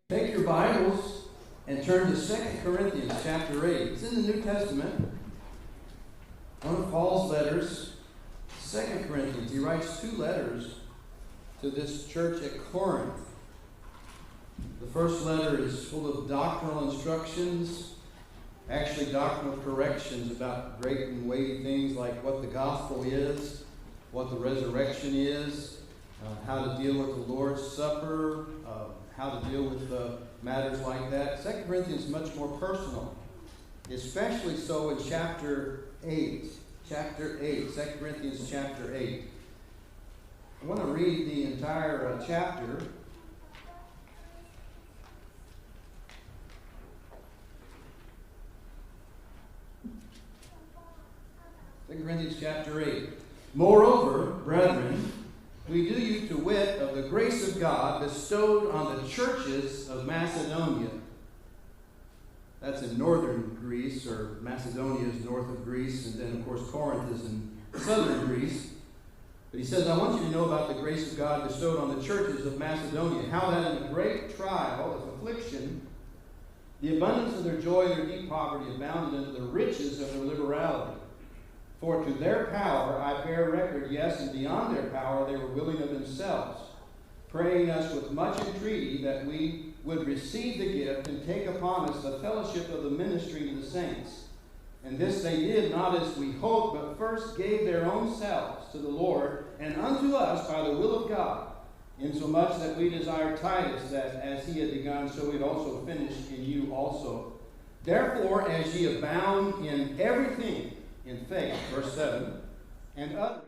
Take your Bibles and turn to 2 Corinthians chapter 8. It's in the New Testament. One of Paul's letters, 2 Corinthians. He writes two letters to this church at Corinth. The first letter is full of doctrinal instructions, actually doctrinal corrections about great and weighty things like what the gospel is, what the resurrection is, how to deal with the Lord's Supper, how to deal with matters like that. 2 Corinthians is much more personal, especially so in chapter 8. Chapter 8, 2 Corinthians chapter 8. I want to read the entire chapter. Corinthians chapter 8. Moreover, brethren, we do you to wit of the grace of God bestowed on the churches of Macedonia. That's in northern Greece, or Macedonia is north of Greece, and then, of course, Corinth is in southern Greece. But he says, I want you to know about the grace of God bestowed on the churches of Macedonia, how that in a great trial of affliction, the abundance of their joy and their deep poverty abounded into the riches of their liberality. For to their power I bear record, yes, and beyond their power they were willing of themselves, praying us with much entreaty that we would receive the gift and take upon us the fellowship of the ministry to the saints. And this they did not as we hoped, but first gave their own selves to the Lord and unto us by the will of God, insomuch that we desire Titus, that as he had begun, so he'd also finish in you also. Therefore, as ye abound in everything, in faith, verse 7, and others.